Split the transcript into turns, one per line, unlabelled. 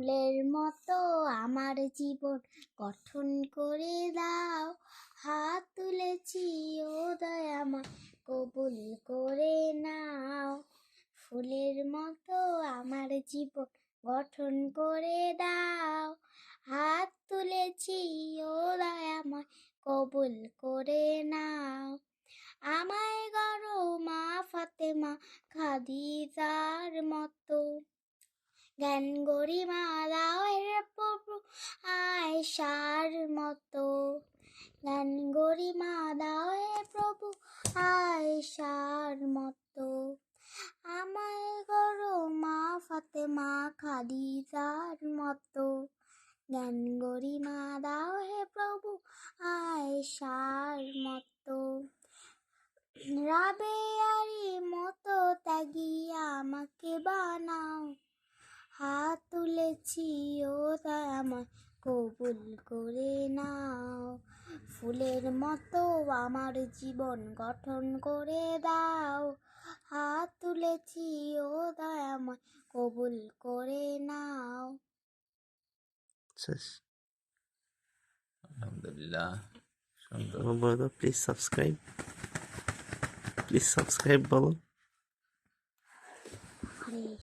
ফুলের মতো আমার জীবন গঠন করে দাও, হাত তুলেছি ও দয়াময় কবুল করে নাও। ফুলের মতো আমার জীবন গঠন করে দাও, হাত তুলেছি ও দয়াময় কবুল করে নাও। আমায় গড়ো মা ফাতেমা খাদিজার মতো, জ্ঞান গরিমা দাও হে প্রভু আয়েশার মতো, জ্ঞান গরিমা দাও হে প্রভু আয়েশার মতো। আমায় গড়ো মা ফাতেমা খাদিজার মতো, জ্ঞান গরিমা দাও হে প্রভু আয়েশার মতো। রাবেয়ারি মতো ত্যাগী আমাকে বানাও, হাত তুলেছি ও দয়াময় কবুল করে নাও। ফুলের মতো আমার জীবন গঠন করে দাও, হাত তুলেছি ও দয়াময় কবুল করে নাও।
শেষ।
আলহামদুলিল্লাহ, সুন্দর।
আমার বলে দাও প্লিজ সাবস্ক্রাইব বলো।